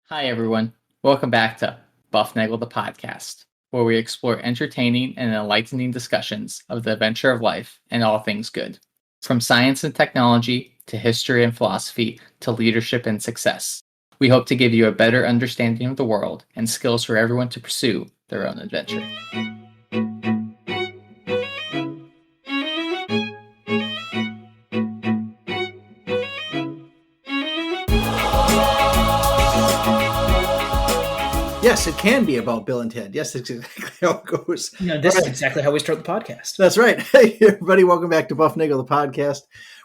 Hi, everyone. Welcome back to Bufnagle the podcast, where we explore entertaining and enlightening discussions of the adventure of life and all things good. From science and technology to history and philosophy to leadership and success. We hope to give you a better understanding of the world and skills for everyone to pursue their own adventure. Yes, it can be about Bill and Ted. Yes, that's exactly how it goes. This is exactly how we start the podcast. That's right. Hey, everybody, welcome back to Bufnagle, the podcast,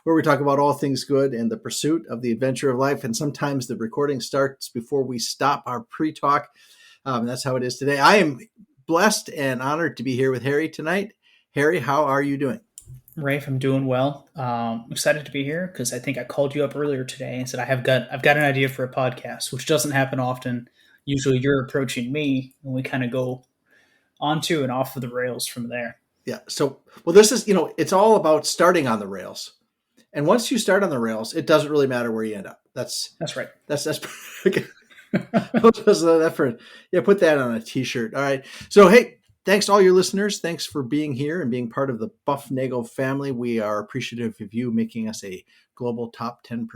where we talk about all things good and the pursuit of the adventure of life. And sometimes the recording starts before we stop our pre-talk. That's how it is today. I am blessed and honored to be here with Harry tonight. Harry, how are you doing? Rafe, I'm doing well. I'm excited to be here because I think I called you up earlier today and said I've got an idea for a podcast, which doesn't happen often. Usually you're approaching me and we kind of go onto and off of the rails from there. Yeah. So, this is, it's all about starting on the rails. And once you start on the rails, it doesn't really matter where you end up. That's right. That's okay. Put that on a t-shirt. All right. So, hey, thanks to all your listeners. Thanks for being here and being part of the Bufnagle family. We are appreciative of you making us a global top 10%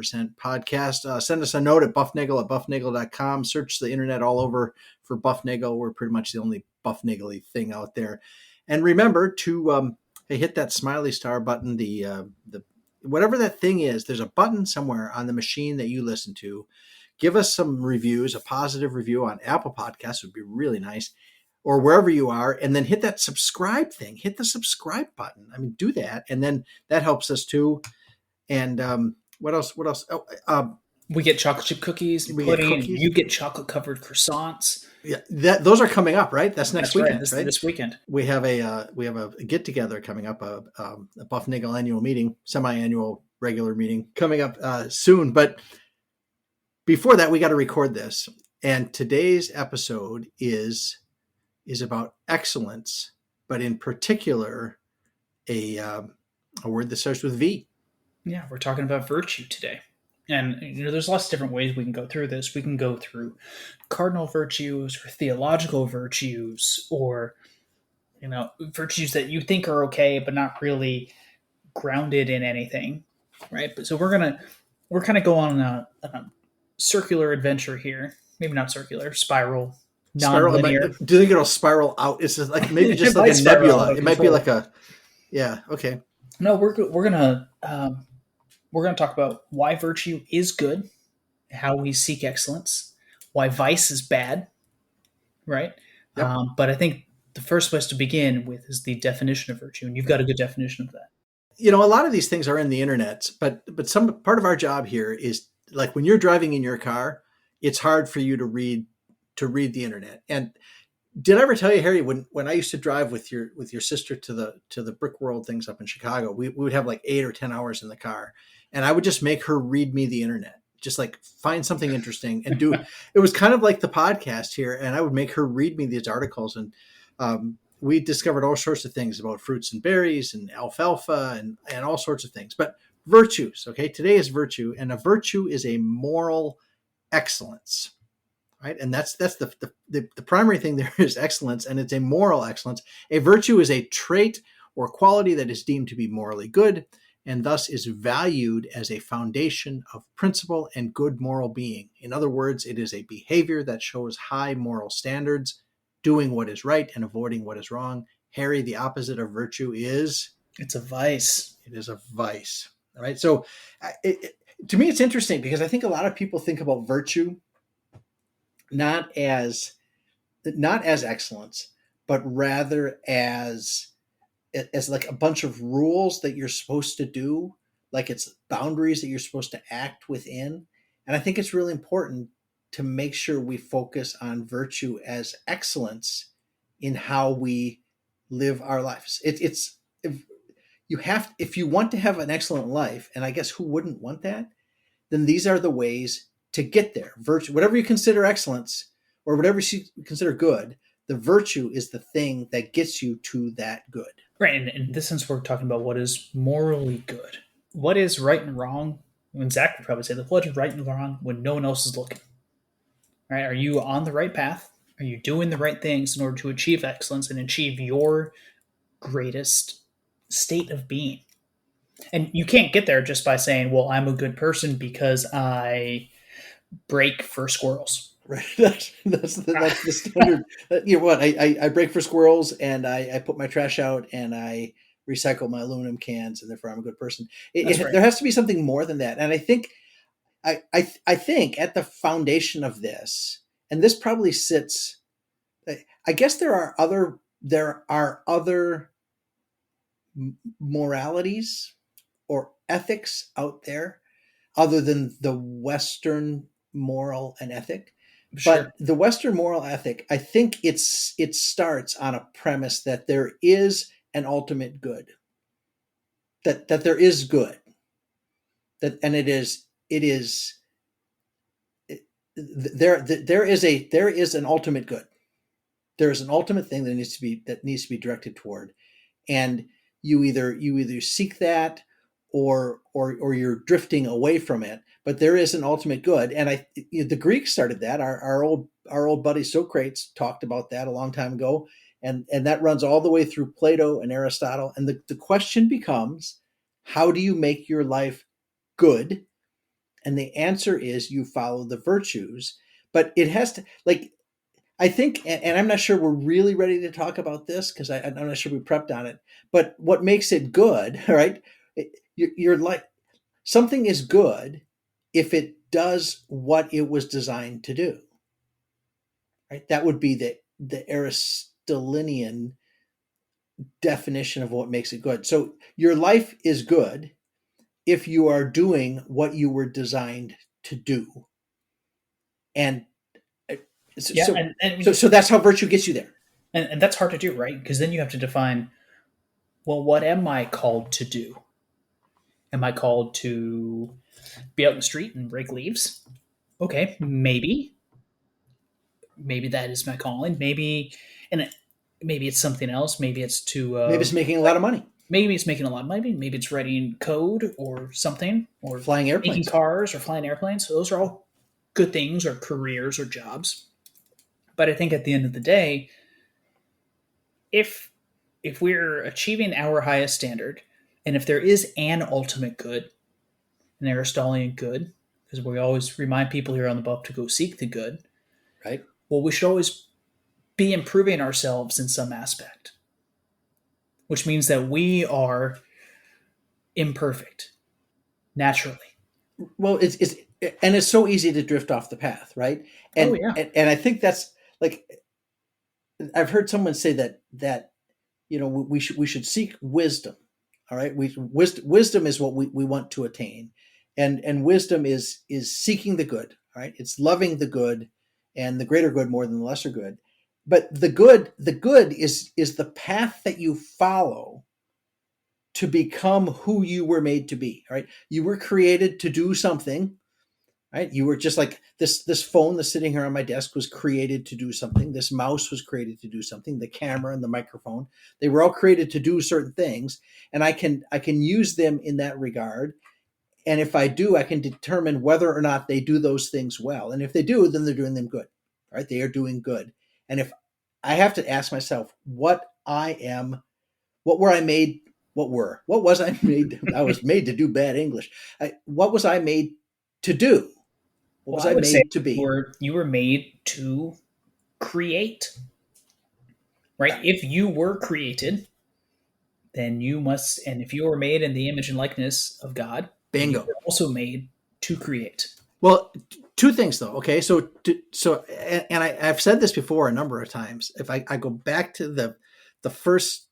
podcast. Send us a note at bufnagle@bufnagle.com. Search the internet all over for Bufnagle. We're pretty much the only Bufnagle-y thing out there. And remember to hit that smiley star button, the whatever that thing is. There's a button somewhere on the machine that you listen to. Give us some reviews. A positive review on Apple Podcasts would be really nice, or wherever you are, and then hit that subscribe thing. Hit the subscribe button. I mean, do that, and then that helps us too. And what else? Oh, we get chocolate chip cookies, pudding, and you get chocolate covered croissants. Yeah, those are coming up, right? That's next weekend, right? This weekend. We have a get together coming up, a Bufnagle annual meeting, semi-annual regular meeting coming up soon. But before that, we got to record this. And today's episode is about excellence, but in particular, a word that starts with V. Yeah, we're talking about virtue today. And there's lots of different ways we can go through this. We can go through cardinal virtues or theological virtues, or virtues that you think are okay but not really grounded in anything, right? But so we're kind of go on a circular adventure here. Maybe not circular, spiral, non-linear. Do you think it'll spiral out? It's just like maybe just like a nebula. It might be like a okay. No, we're gonna talk about why virtue is good, how we seek excellence, why vice is bad, right? Yep. But I think the first place to begin with is the definition of virtue, and you've got a good definition of that. A lot of these things are in the internet, but some part of our job here is, like, when you're driving in your car, it's hard for you to read the internet. And did I ever tell you, Harry, when I used to drive with your sister to the Brick World things up in Chicago, we would have like 8 or 10 hours in the car, and I would just make her read me the internet, just like find something interesting and do. It was kind of like the podcast here, and I would make her read me these articles, and we discovered all sorts of things about fruits and berries and alfalfa and all sorts of things. But virtues, okay, today is virtue, and a virtue is a moral excellence. Right? And that's the primary thing there is excellence, and it's a moral excellence. A virtue is a trait or quality that is deemed to be morally good, and thus is valued as a foundation of principle and good moral being. In other words, it is a behavior that shows high moral standards, doing what is right and avoiding what is wrong. Harry, the opposite of virtue is? It's a vice. It is a vice. All right. So to me, it's interesting because I think a lot of people think about virtue not as excellence, but rather as like a bunch of rules that you're supposed to do, like it's boundaries that you're supposed to act within. And I think it's really important to make sure we focus on virtue as excellence in how we live our lives. If you want to have an excellent life, and I guess who wouldn't want that, then these are the ways to get there. Virtue, whatever you consider excellence or whatever you consider good, the virtue is the thing that gets you to that good. Right. And in this sense, we're talking about what is morally good. What is right and wrong? When Zach would probably say that what is right and wrong when no one else is looking. right? Are you on the right path? Are you doing the right things in order to achieve excellence and achieve your greatest state of being? And you can't get there just by saying, well, I'm a good person because I break for squirrels. Right. That's the standard. You know what? I break for squirrels, and I put my trash out, and I recycle my aluminum cans, and therefore I'm a good person. That's right. There has to be something more than that. And I think I think at the foundation of this, and this probably sits. I guess there are other moralities or ethics out there other than the Western moral and ethic. Sure. But the Western moral ethic, I think it starts on a premise that there is an ultimate good, that there is good, and there is an ultimate good. There is an ultimate thing that needs to be directed toward, and you either seek that or you're drifting away from it. But there is an ultimate good, and the Greeks started that. Our old buddy Socrates talked about that a long time ago, and that runs all the way through Plato and Aristotle. And the question becomes, how do you make your life good? And the answer is you follow the virtues. But it has to, like, I think, and I'm not sure we're really ready to talk about this because I'm not sure we prepped on it. But what makes it good, right? You're like, something is good if it does what it was designed to do, right? That would be the Aristotelian definition of what makes it good. So your life is good if you are doing what you were designed to do. And so that's how virtue gets you there. And that's hard to do, right? Because then you have to define, well, what am I called to do? Am I called to be out in the street and rake leaves? Okay, maybe that is my calling. Maybe it's something else. Maybe it's to maybe it's making a lot of money. Maybe it's making a lot of money. Maybe it's writing code or something, or flying airplanes, making cars, or flying airplanes. So those are all good things, or careers, or jobs. But I think at the end of the day, if we're achieving our highest standard, and if there is an ultimate good, an Aristotelian good, because we always remind people here on the Buff to go seek the good, right? Well, we should always be improving ourselves in some aspect, which means that we are imperfect naturally. Well, it's so easy to drift off the path, right? And and I think that's, like, I've heard someone say that we should seek wisdom. All right, wisdom is what we want to attain, and wisdom is seeking the good. All right, it's loving the good and the greater good more than the lesser good. But the good is the path that you follow to become who you were made to be. All right, you were created to do something. Right, you were just like this phone that's sitting here on my desk was created to do something. This mouse was created to do something. The camera and the microphone, they were all created to do certain things, and I can use them in that regard. And if I do, I can determine whether or not they do those things well. And if they do, then they're doing them good. Right, they are doing good. And if I have to ask myself what was I made I was made to do bad English. What was I made to do? What was I made to be? You were made to create, right? If you were created, then you must, and if you were made in the image and likeness of God, bingo, you were also made to create. Well, two things though. Okay, so I've said this before a number of times. If I go back to the first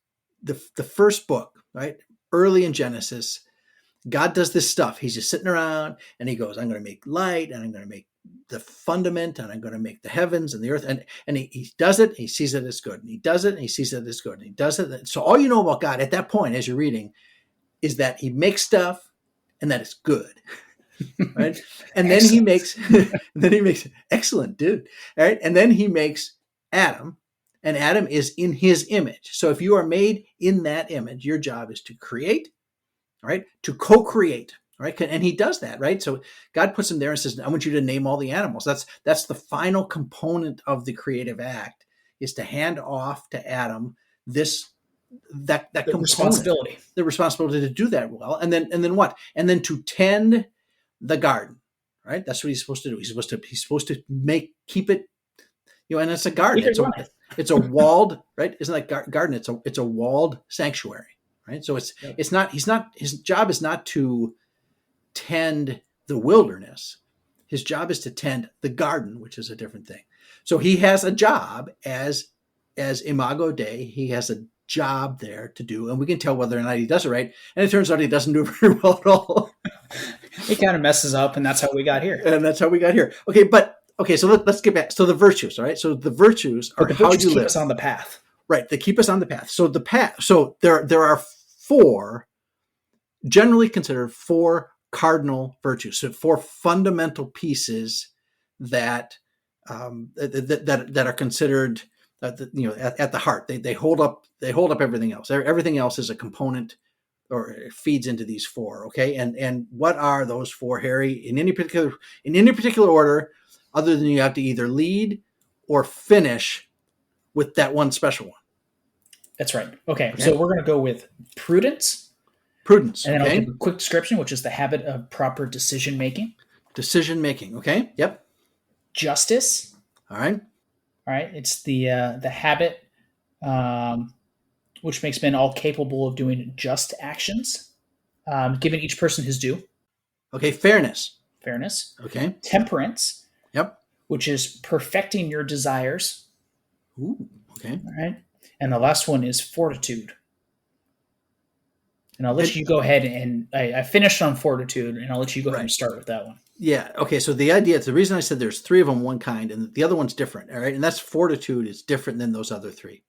book, right, early in Genesis, God does this stuff. He's just sitting around and he goes, I'm going to make light, and I'm going to make the fundament, and I'm going to make the heavens and the earth. And he does it. He sees it as good. And he does it. And he sees it as good. And he does it. So all you know about God at that point, as you're reading, is that he makes stuff and that it's good. Right. And then he makes excellent, dude. Right. And then he makes Adam, and Adam is in his image. So if you are made in that image, your job is to create, right? To co-create, right? And he does that, right? So God puts him there and says, I want you to name all the animals. That's the final component of the creative act, is to hand off to Adam that The component, responsibility. the responsibility to do that well. And then what? And then to tend the garden, right? That's what he's supposed to do. He's supposed to keep it, and it's a garden. It's a walled, right? Isn't that garden? It's a walled sanctuary, right? So his job is not to tend the wilderness. His job is to tend the garden, which is a different thing. So he has a job as Imago Dei. He has a job there to do, and we can tell whether or not he does it right. And it turns out he doesn't do it very well at all. He kind of messes up, and that's how we got here. Okay, so let's get back. So the virtues, all right? So the virtues are how you live. Keep us on the path. Right, they keep us on the path. So there are four, generally considered four cardinal virtues. So four fundamental pieces that are considered at the heart. They hold up everything else. Everything else is a component, or it feeds into these four. Okay, and what are those four, Harry? In any particular order, other than you have to either lead or finish with that one special one. That's right. Okay. So we're going to go with prudence. Prudence. And then I'll give a quick description, which is the habit of proper decision making. Decision making. Okay. Yep. Justice. All right. It's the habit which makes men all capable of doing just actions, giving each person his due. Okay. Fairness. Okay. Temperance. Yep. Which is perfecting your desires. Ooh. Okay. All right. And the last one is fortitude. And I'll let you go ahead, and I finished on fortitude, and I'll let you go ahead and start with that one. Yeah. Okay. So the reason I said there's three of them, one kind, and the other one's different. All right. And that's fortitude is different than those other three.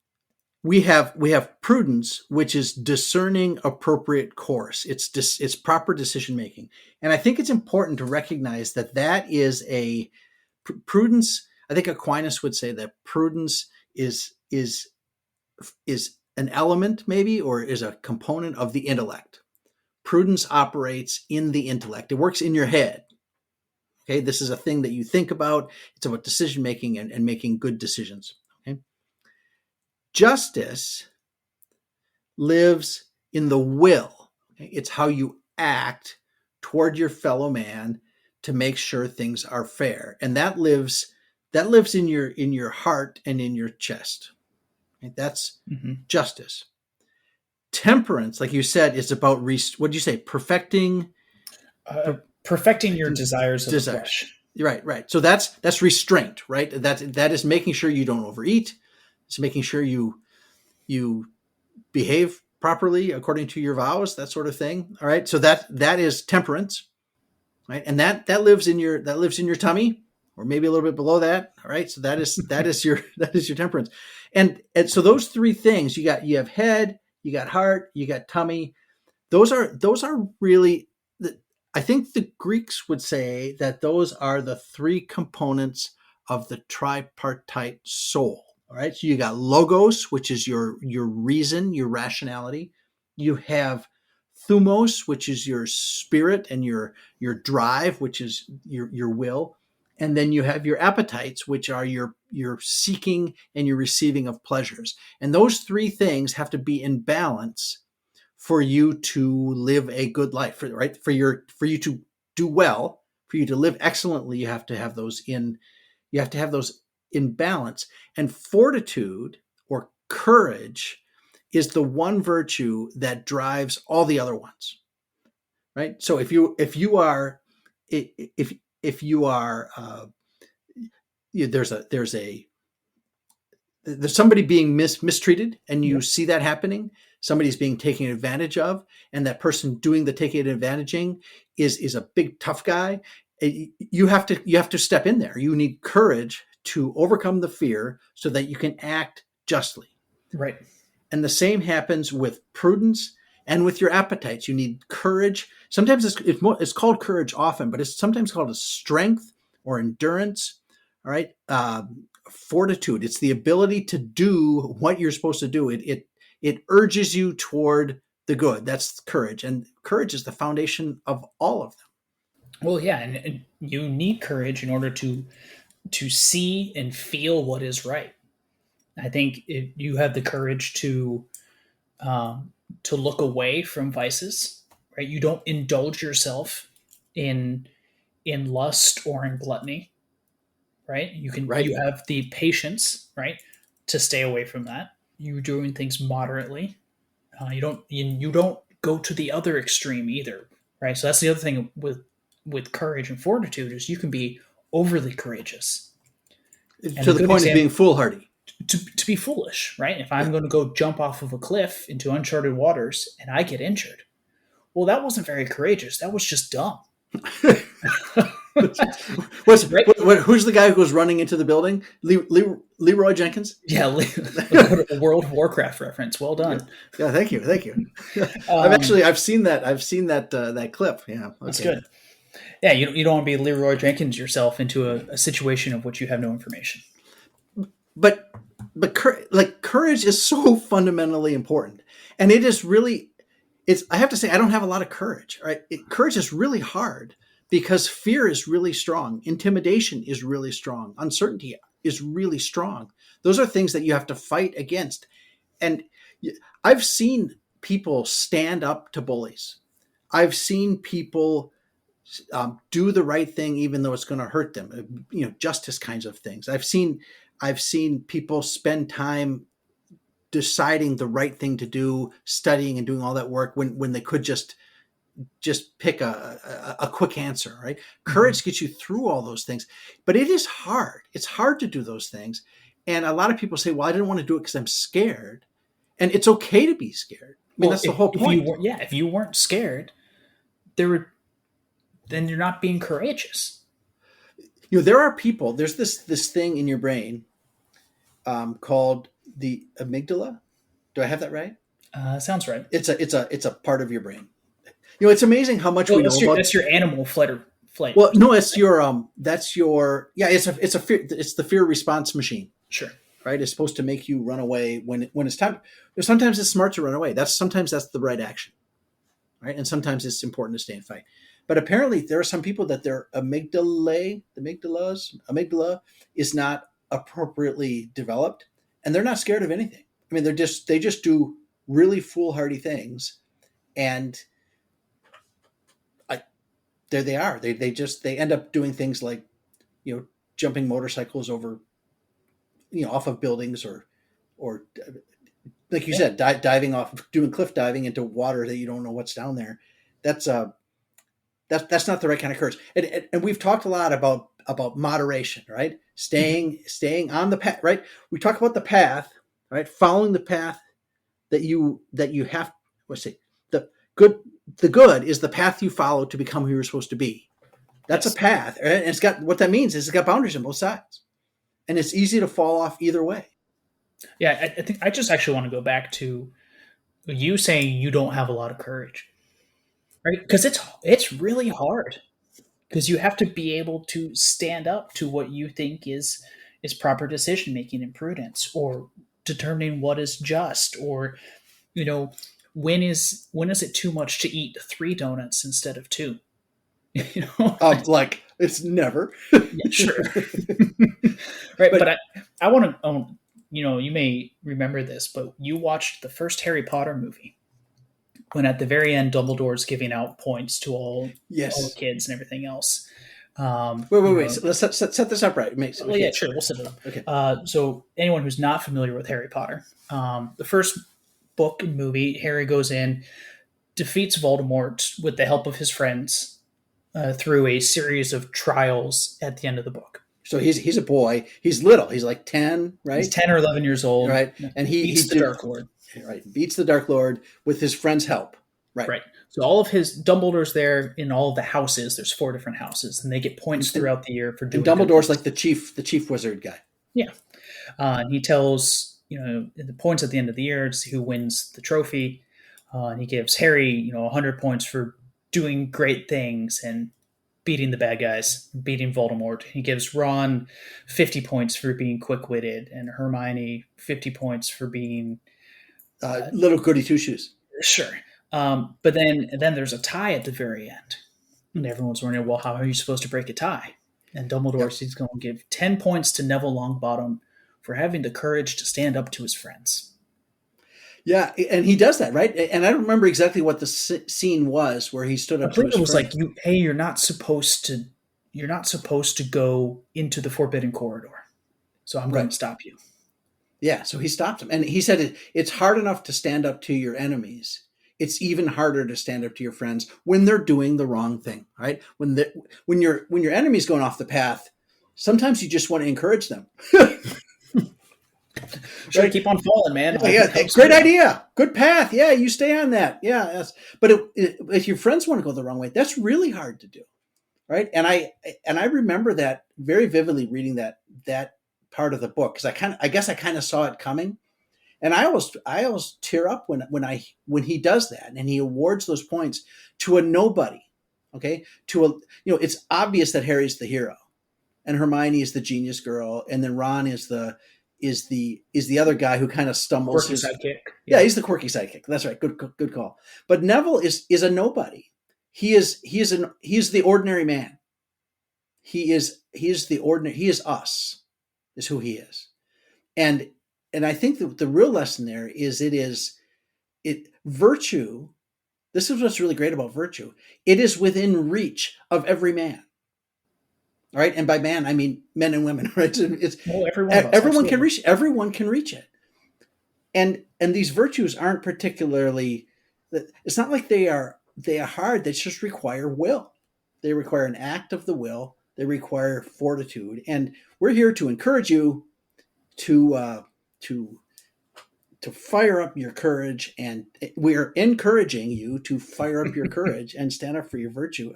We have prudence, which is discerning appropriate course. It's proper decision making. And I think it's important to recognize that is a prudence. I think Aquinas would say that prudence is an element, maybe, or is a component of the intellect. Prudence operates in the intellect. It works in your head. Okay, this is a thing that you think about. It's about decision making and making good decisions. Okay, justice lives in the will. Okay? It's how you act toward your fellow man to make sure things are fair, and that lives in your heart and in your chest. Okay? That's justice. Temperance, like you said, is about what did you say? Perfecting your desires of the flesh. Right. So that's restraint, right? That is making sure you don't overeat. It's making sure you behave properly according to your vows, that sort of thing. All right. So that is temperance, right? And that lives in your tummy, or maybe a little bit below that. All right. So that is your temperance. And so those three things, you have head, you got heart, you got tummy. Those are really, I think the Greeks would say that those are the three components of the tripartite soul. All right. So you got logos, which is your reason, your rationality. You have thumos, which is your spirit and your drive, which is your will. And then you have your appetites, which are your seeking and your receiving of pleasures. And those three things have to be in balance for you to live a good life, right? For you to do well, for you to live excellently, you have to have those in balance. And fortitude, or courage, is the one virtue that drives all the other ones, right? So if you are there's somebody being mistreated, and you see that happening, somebody's being taken advantage of, and that person doing the taking advantaging is a big tough guy. You have to step in there. You need courage to overcome the fear so that you can act justly. Right. And the same happens with prudence and with your appetites. You need courage. Sometimes it's called courage often, but it's sometimes called a strength or endurance. All right. Fortitude. It's the ability to do what you're supposed to do. It urges you toward the good. That's courage, and courage is the foundation of all of them. Well, yeah, and you need courage in order to see and feel what is right. I think you have the courage to look away from vices, right? You don't indulge yourself in lust or in gluttony, right? Right. You have the patience, right, to stay away from that. You're doing things moderately. You don't go to the other extreme either, right? So that's the other thing with courage and fortitude is you can be overly courageous. And To a the good point of being example, foolhardy. to be foolish, right? If Yeah. I'm going to go jump off of a cliff into uncharted waters and I get injured, well, that wasn't very courageous. That was just dumb. Right? Who's the guy who goes running into the building? Leroy Jenkins? Yeah, a World of Warcraft reference. Well done. Yeah, thank you. Um, I've seen that clip. Yeah, okay. That's good. Yeah, you don't want to be Leroy Jenkins yourself into a situation of which you have no information. But courage is so fundamentally important, and it is really. I have to say, I don't have a lot of courage. Right, courage is really hard because fear is really strong, intimidation is really strong, uncertainty is really strong. Those are things that you have to fight against, and I've seen people stand up to bullies. I've seen people do the right thing even though it's going to hurt them. Justice kinds of things. I've seen people spend time deciding the right thing to do, studying and doing all that work when they could just pick a quick answer. Right? Courage gets you through all those things, but it is hard. It's hard to do those things, and a lot of people say, "Well, I didn't want to do it because I'm scared," and it's okay to be scared. I mean, that's the whole point. If you weren't scared, then you're not being courageous. There are people. There's this thing in your brain called the amygdala. Do I have that right? Sounds right. It's a part of your brain. It's amazing how much we know about. That's your animal flight. Well, no, it's your that's your it's the fear response machine. Sure. Right. It's supposed to make you run away when it's time. Sometimes it's smart to run away. Sometimes that's the right action. Right. And sometimes it's important to stay and fight. But apparently there are some people that their amygdala is not appropriately developed, and they're not scared of anything. I mean, they just do really foolhardy things, and there they are. They end up doing things like, jumping motorcycles over, off of buildings, or like you said, diving off, doing cliff diving into water that you don't know what's down there. That's not the right kind of courage. And we've talked a lot about moderation, right? Staying on the path, right? We talk about the path, right? Following the path that you have. Let's see, the good is the path you follow to become who you're supposed to be. That's a path, right? And it's got, what that means is it's got boundaries on both sides, and it's easy to fall off either way. Yeah, I think I just actually want to go back to you saying you don't have a lot of courage, right? Because it's really hard, because you have to be able to stand up to what you think is proper decision making and prudence, or determining what is just, or when is it too much to eat 3 donuts instead of 2? Like, it's never. Yeah, sure. Right, but I want to. You may remember this, but you watched the first Harry Potter movie when at the very end Dumbledore's giving out points to all the kids and everything else. Wait. So let's set this up right. Yeah, sure. We'll set it up. Okay. So anyone who's not familiar with Harry Potter, the first book and movie, Harry goes in, defeats Voldemort with the help of his friends through a series of trials at the end of the book. So he's a boy. He's little. He's like 10, right? He's 10 or 11 years old. Right. And he beats the Dark Lord. Right. Beats the Dark Lord with his friend's help. Right. Right. So all of his Dumbledore's there in all of the houses. There's 4 different houses, and they get points throughout the year for doing. And Dumbledore's like the chief wizard guy. Yeah. And he tells the points at the end of the year to see who wins the trophy. And he gives Harry 100 points for doing great things and beating the bad guys, beating Voldemort. He gives Ron 50 points for being quick-witted, and Hermione 50 points for being little goody two-shoes. Sure. But then there's a tie at the very end, and everyone's wondering, well, how are you supposed to break a tie? And Dumbledore Yep. says he's going to give 10 points to Neville Longbottom for having the courage to stand up to his friends. Yeah, and he does that, right? And I don't remember exactly what the scene was where he stood I up to believe his it was friend. like, hey, you're not supposed to go into the forbidden corridor, so I'm going Right. to stop you. Yeah, so he stopped him. And he said it's hard enough to stand up to your enemies. It's even harder to stand up to your friends when they're doing the wrong thing, right? When your enemy's going off the path, sometimes you just want to encourage them. Sure, Right? keep on falling, man. Yeah, I'll yeah, help great steer you. idea. Good path. Yeah, you stay on that. Yeah, but if your friends want to go the wrong way, that's really hard to do, right? And I remember that very vividly reading that part of the book because I guess I kind of saw it coming. And I always tear up when he does that and he awards those points to a nobody. Okay, it's obvious that Harry's the hero, and Hermione is the genius girl, and then Ron is the other guy who kind of stumbles. Quirky sidekick. Yeah, he's the quirky sidekick. That's right. Good call. But Neville is a nobody. He is the ordinary man. He is the ordinary. He is us. Is who he is. And I think that the real lesson there is virtue. This is what's really great about virtue. It is within reach of every man. All right, and by man I mean men and women. Right? It's Well, every one of us. everyone can Absolutely. reach. Everyone can reach it. And these virtues aren't particularly. It's not like they are hard. They just require will. They require an act of the will. They require fortitude. And we're here to encourage you to to fire up your courage, and we're encouraging you to fire up your courage and stand up for your virtue.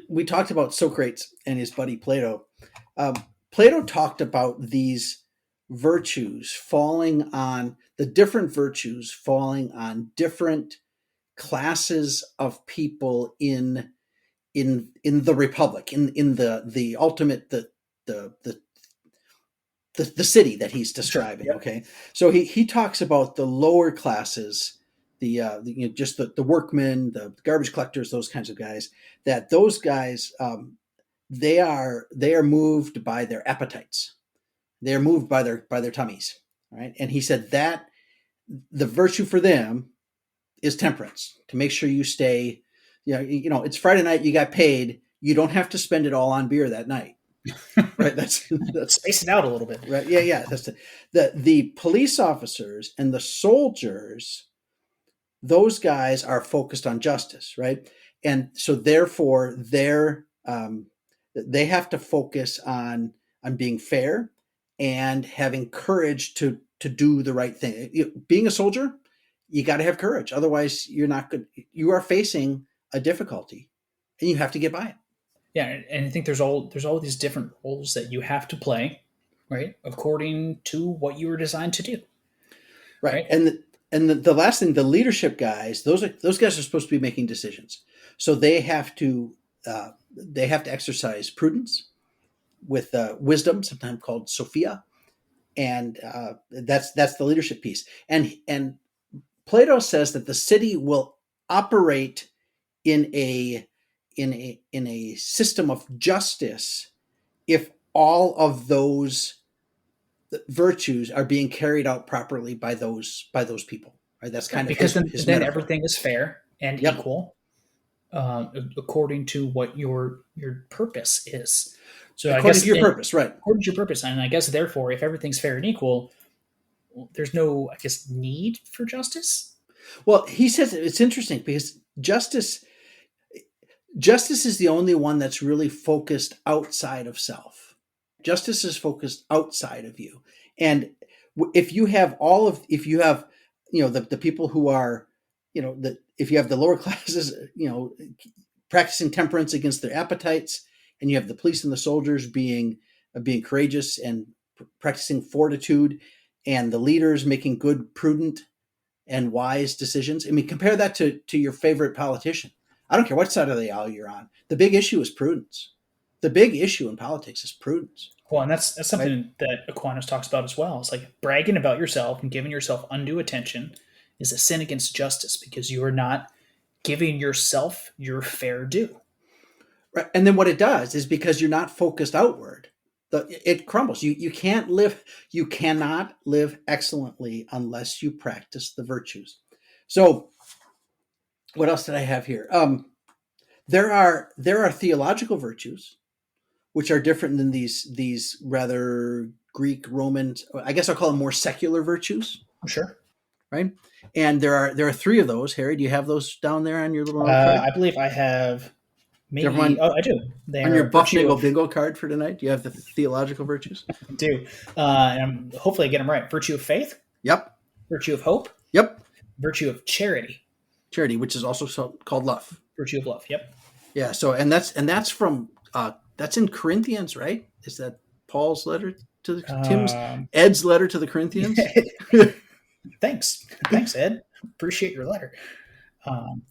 We talked about Socrates and his buddy Plato. Um, Plato talked about these virtues falling on the different virtues falling on different classes of people in the republic, in the ultimate the the city that he's Sure. describing. Yep. Okay, so he talks about the lower classes, just the workmen, the garbage collectors, those kinds of guys. That those guys, they are moved by their appetites. They are moved by their tummies, right? And he said that the virtue for them is temperance, to make sure you stay. It's Friday night. You got paid. You don't have to spend it all on beer that night, right? That's Space it out a little bit. right. Yeah, yeah. That's the police officers and the soldiers. Those guys are focused on justice, right? And so therefore, they have to focus on being fair and having courage to do the right thing. Being a soldier, you got to have courage. Otherwise, you're not good. You are facing a difficulty, and you have to get by it. Yeah, and I think there's all these different roles that you have to play, right, according to what you were designed to do, Right. right? And the last thing, the leadership guys, those guys are supposed to be making decisions. So they have to exercise prudence with wisdom, sometimes called Sophia, and that's the leadership piece. And Plato says that the city will operate in a system of justice if all of those virtues are being carried out properly by those people. Right? That's kind of Because his then metaphor. everything is fair and Yep. equal, according to what your purpose is. So I According guess to your purpose, right? according to your purpose, and I guess therefore, if everything's fair and equal, well, there's no, I guess, need for justice. Well, he says it's interesting because justice is the only one that's really focused outside of self. Justice is focused outside of you. And if you have the people who are, if you have the lower classes, practicing temperance against their appetites, and you have the police and the soldiers being courageous and practicing fortitude, and the leaders making good, prudent, and wise decisions. I mean, compare that to your favorite politician. I don't care what side of the aisle you're on. The big issue is prudence. The big issue in politics is prudence, Well, and that's right? something that Aquinas talks about as well. It's like bragging about yourself and giving yourself undue attention is a sin against justice because you are not giving yourself your fair due. Right. And then what it does is because you're not focused outward, it crumbles. You can't live, you cannot live excellently unless you practice the virtues. So what else did I have here? There are theological virtues which are different than these rather Greek, Roman, I guess I'll call them more secular virtues. Sure. Right. And there are three of those. Harry, do you have those down there on your little note card? I believe I have maybe. Everyone, I do. They on are your virtue bufnagle of- bingo card for tonight, do you have the theological virtues? I do. And hopefully I get them right. Virtue of faith, Yep. virtue of hope, Yep. virtue of charity, Charity, which is also called love. virtue of love. Yep. Yeah. So that's from that's in Corinthians, right? Is that Paul's letter to the Ed's letter to the Corinthians? Thanks, Ed. Appreciate your letter.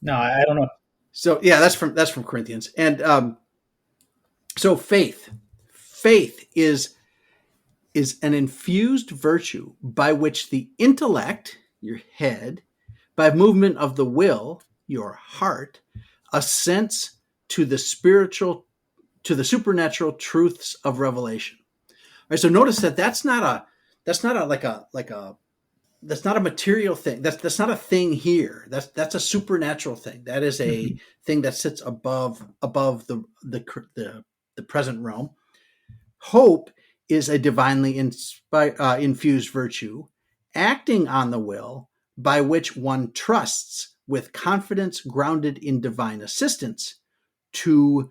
No, I don't know. So yeah, that's from Corinthians, and so faith is an infused virtue by which the intellect, your head, by movement of the will, your heart, assents to the supernatural truths of revelation. All right, so notice that's not a material thing. That's not a thing here. That's a supernatural thing. That is a thing that sits above the present realm. Hope is a divinely infused virtue, acting on the will by which one trusts with confidence grounded in divine assistance to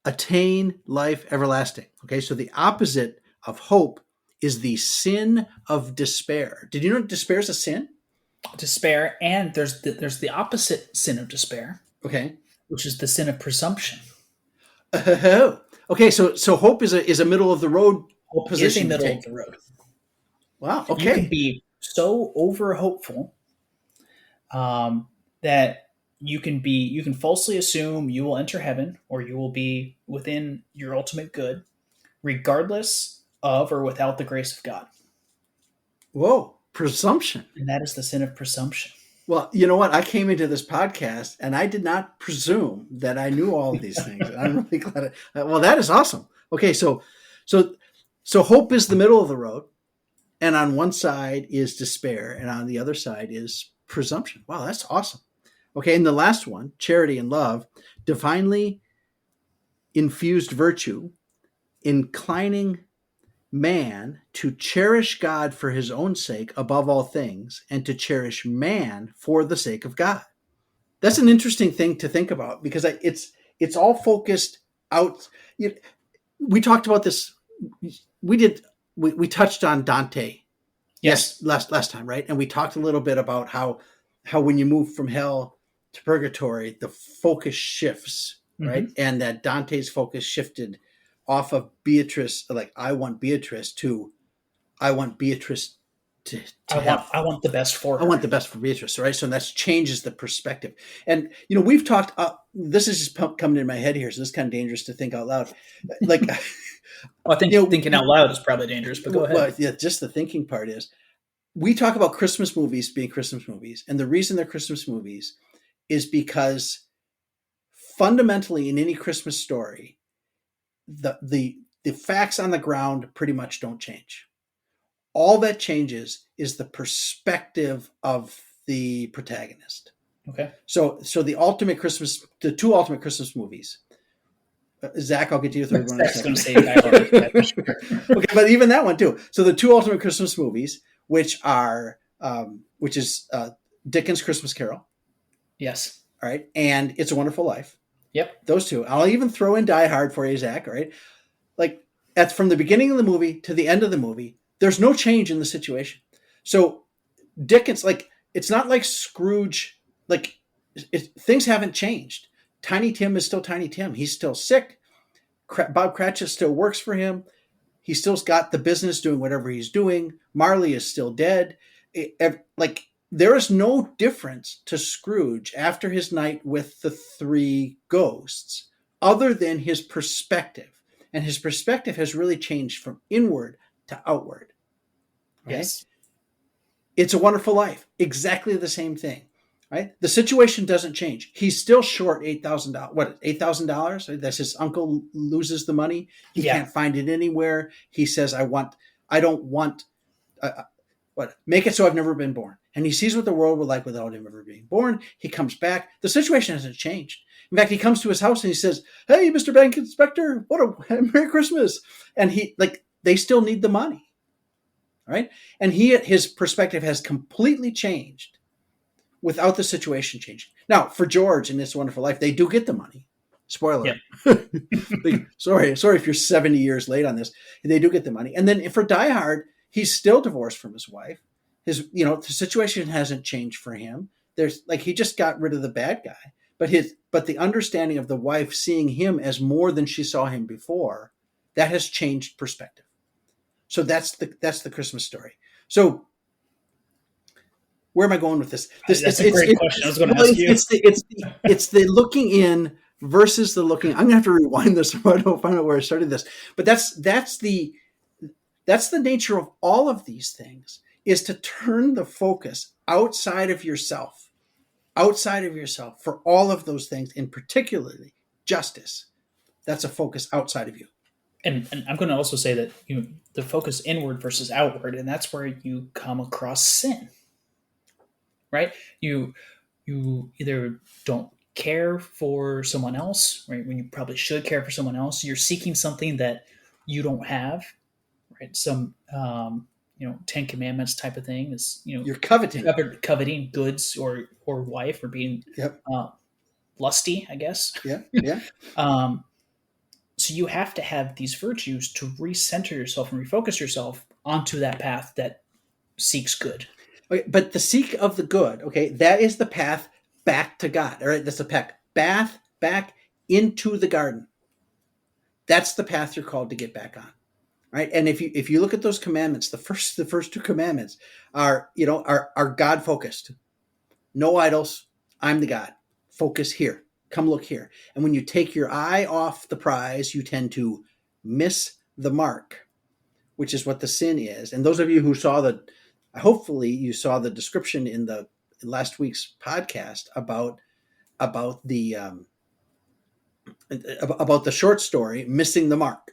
attain life everlasting. Okay, so the opposite of hope is the sin of despair. Did you know despair is a sin? Despair, and there's the opposite sin of despair. Okay, which is the sin of presumption. Okay, so hope is a middle of the road position. Is a middle of the road. Wow. Okay. You can be so over hopeful that you can falsely assume you will enter heaven or you will be within your ultimate good, regardless of or without the grace of God. Whoa, presumption. And that is the sin of presumption. Well, you know what? I came into this podcast and I did not presume that I knew all of these things. And I'm really glad. Well, that is awesome. Okay, so hope is the middle of the road, and on one side is despair, and on the other side is presumption. Wow, that's awesome. Okay, and the last one, charity and love, divinely infused virtue, inclining man to cherish God for his own sake above all things and to cherish man for the sake of God. That's an interesting thing to think about because it's all focused out. We talked about this. We touched on Dante. Yes. Last time, right? And we talked a little bit about how when you move from hell to purgatory, the focus shifts, right? And that Dante's focus shifted off of Beatrice, like I want Beatrice, to I want Beatrice to I want the best for her. I want the best for Beatrice, right? So that changes the perspective. And we've talked. This is just coming in my head here, so this is kind of dangerous to think out loud. Like, well, I think thinking out loud is probably dangerous. But go ahead. Well, yeah, just the thinking part is. We talk about Christmas movies being Christmas movies, and the reason they're Christmas movies is because fundamentally in any Christmas story, the facts on the ground pretty much don't change. All that changes is the perspective of the protagonist. Okay. So the two ultimate Christmas movies. Zach, I'll get to your third one. Zach's going to say Die Hard. Okay, but even that one too. So the two ultimate Christmas movies, which is Dickens' Christmas Carol. Yes. All right, and It's a Wonderful Life. Yep. Those two. I'll even throw in Die Hard for you, Zach. All right, like that's from the beginning of the movie to the end of the movie. There's no change in the situation. So Dickens, like, it's not like Scrooge. Like things haven't changed. Tiny Tim is still Tiny Tim. He's still sick. Bob Cratchit still works for him. He still's got the business doing whatever he's doing. Marley is still dead. There is no difference to Scrooge after his night with the three ghosts other than his perspective. And his perspective has really changed from inward to outward. Okay? Yes. It's a Wonderful Life. Exactly the same thing, right? The situation doesn't change. He's still short $8,000. What, $8,000? That's his uncle loses the money. He can't find it anywhere. He says, I don't want, make it so I've never been born. And he sees what the world would like without him ever being born. He comes back. The situation hasn't changed. In fact, he comes to his house and he says, "Hey, Mr. Bank Inspector, what a Merry Christmas." And they still need the money, right? And his perspective has completely changed without the situation changing. Now, for George in It's a Wonderful Life, they do get the money. Spoiler. Yep. sorry if you're 70 years late on this. They do get the money. And then for Die Hard, he's still divorced from his wife. The situation hasn't changed for him. He just got rid of the bad guy. But the understanding of the wife seeing him as more than she saw him before, that has changed perspective. So that's the Christmas story. So where am I going with this? That's a great question. I was going to ask you. It's the looking in versus the looking. I'm going to have to rewind this so I don't find out where I started this. But that's the nature of all of these things, is to turn the focus outside of yourself for all of those things, and particularly justice. That's a focus outside of you. And I'm going to also say that the focus inward versus outward, and that's where you come across sin, right? You either don't care for someone else, right? When you probably should care for someone else. You're seeking something that you don't have, right? Some 10 Commandments type of thing is, you're coveting goods or wife, or being lusty, I guess. Yeah. So you have to have these virtues to recenter yourself and refocus yourself onto that path that seeks good. Okay, but the seek of the good, okay, that is the path back to God. All right, that's the path back into the garden. That's the path you're called to get back on. Right? And if you look at those commandments, the first two commandments are God focused. No idols. I'm the God. Focus here. Come look here. And when you take your eye off the prize, you tend to miss the mark, which is what the sin is. And those of you who hopefully you saw the description in the last week's podcast about the short story, Missing the Mark.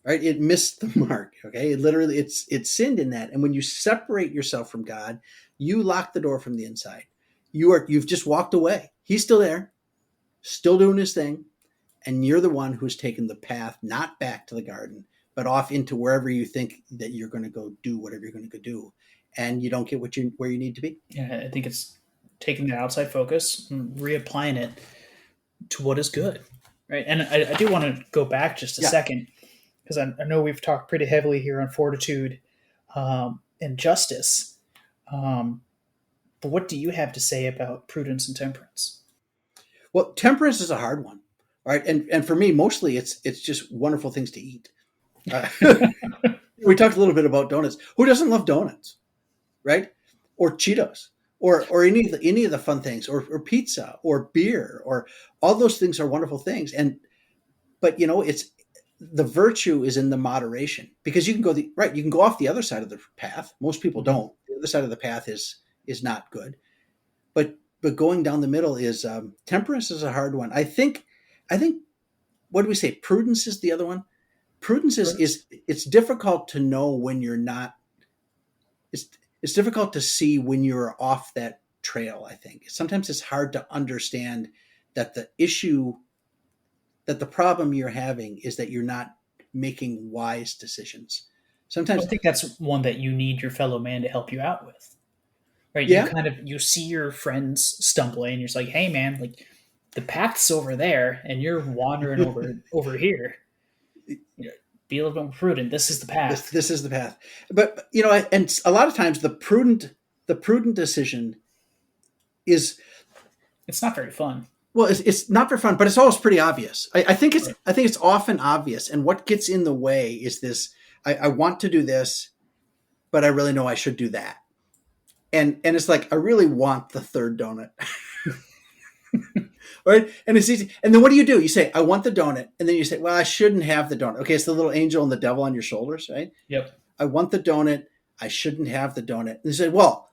Right? It missed the mark. Okay. It sinned in that. And when you separate yourself from God, you lock the door from the inside. You've just walked away. He's still there, still doing his thing. And you're the one who's taken the path, not back to the garden, but off into wherever you think that you're going to go do whatever you're going to go do. And you don't get where you need to be. Yeah. I think it's taking that outside focus and reapplying it to what is good. Right. And I do want to go back just a second, because I know we've talked pretty heavily here on fortitude and justice. But what do you have to say about prudence and temperance? Well, temperance is a hard one. All right. And for me, mostly it's just wonderful things to eat. We talked a little bit about donuts. Who doesn't love donuts? Right? Or Cheetos, or any of the fun things, or pizza, or beer, or all those things are wonderful things. But it's, the virtue is in the moderation, because you can go off the other side of the path. Most people don't. The other side of the path is not good. But going down the middle is temperance is a hard one. I think what do we say? Prudence is the other one. Prudence is it's difficult to know when you're not. It's difficult to see when you're off that trail. I think sometimes it's hard to understand that the problem you're having is that you're not making wise decisions. Sometimes I think that's one that you need your fellow man to help you out with, right? Yeah. You see your friends stumbling, and you're just like, "Hey, man, like the path's over there, and you're wandering over here. Be a little bit more prudent. This is the path. This is the path." But and a lot of times the prudent decision is, it's not very fun. Well, it's not for fun, but it's always pretty obvious. I think it's often obvious. And what gets in the way is this: I want to do this, but I really know I should do that. And it's like, I really want the third donut. Right? And it's easy. And then what do? You say, I want the donut. And then you say, well, I shouldn't have the donut. Okay, it's the little angel and the devil on your shoulders, right? Yep. I want the donut. I shouldn't have the donut. And they say, well,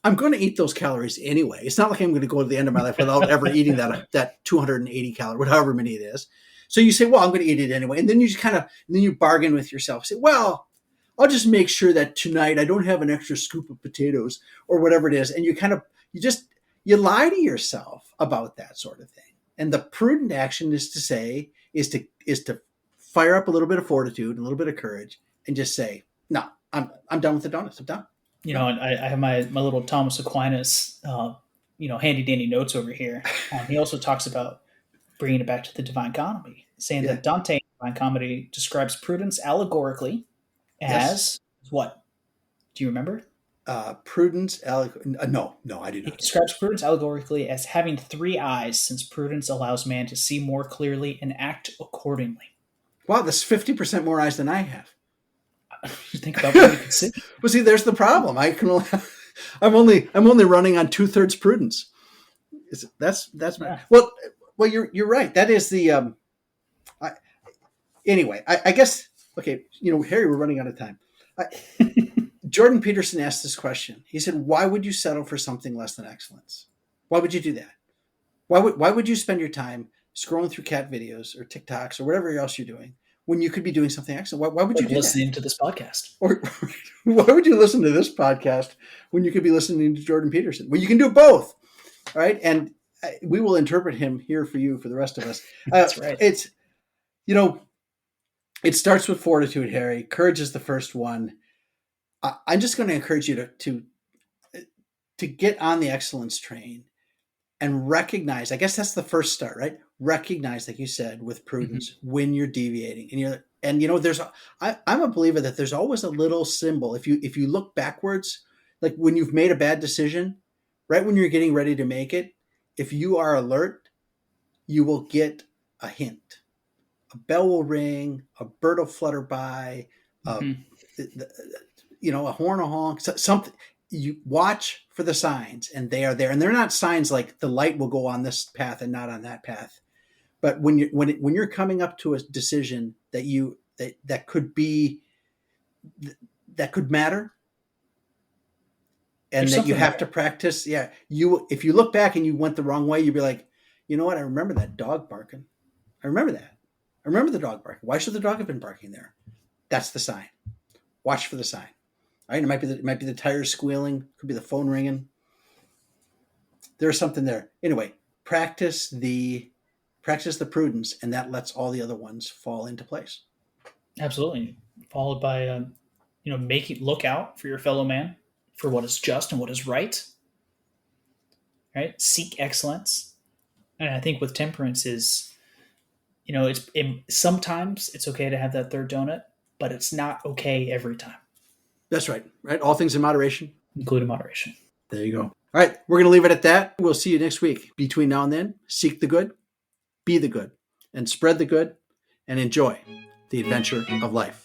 I'm going to eat those calories anyway. It's not like I'm going to go to the end of my life without ever eating that 280 calories, however many it is. So you say, well, I'm going to eat it anyway. And then you then you bargain with yourself. Say, well, I'll just make sure that tonight I don't have an extra scoop of potatoes or whatever it is. And you lie to yourself about that sort of thing. And the prudent action is to fire up a little bit of fortitude, a little bit of courage, and just say, no, I'm done with the donuts. I'm done. And I have my little Thomas Aquinas, handy dandy notes over here. He also talks about bringing it back to the Divine Comedy, saying that Dante in Divine Comedy describes prudence allegorically as what? Do you remember? Prudence, no, I do not. He describes prudence allegorically as having 3 eyes, since prudence allows man to see more clearly and act accordingly. Wow, that's 50% more eyes than I have. You think about what you can see. Well, see, there's the problem. I'm only running on 2/3 prudence. That's Yeah. well, you're right. That is the anyway. I guess okay. Harry, we're running out of time. Jordan Peterson asked this question. He said, "Why would you settle for something less than excellence? Why would you do that? Why would you spend your time scrolling through cat videos or TikToks or whatever else you're doing when you could be doing something excellent? Why would you do listening that? to this podcast? Or why would you listen to this podcast when you could be listening to Jordan Peterson? Well, you can do both, right? And we will interpret him here for you, for the rest of us. That's right. It's it starts with fortitude, Harry. Courage is the first one. I'm just going to encourage you to get on the excellence train and recognize. I guess that's the first start, right? Recognize, like you said, with prudence when you're deviating, I'm a believer that there's always a little symbol. If you look backwards, like when you've made a bad decision, right when you're getting ready to make it, if you are alert, you will get a hint. A bell will ring, a bird will flutter by, a horn will honk, something. You watch for the signs, and they are there. And they're not signs like the light will go on this path and not on that path. But when you're coming up to a decision that could matter, and that you have to practice, if you look back and you went the wrong way, you'd be like, you know what? I remember that dog barking. I remember that. I remember the dog barking. Why should the dog have been barking there? That's the sign. Watch for the sign. All right, it might be the tires squealing. Could be the phone ringing. There's something there. Anyway, practice the prudence, and that lets all the other ones fall into place. Absolutely. Followed by, look out for your fellow man, for what is just and what is right. Right? Seek excellence. And I think with temperance is, sometimes it's okay to have that third donut, but it's not okay every time. That's right. Right. All things in moderation. Including moderation. There you go. All right. We're going to leave it at that. We'll see you next week. Between now and then, seek the good, be the good, and spread the good, and enjoy the adventure of life.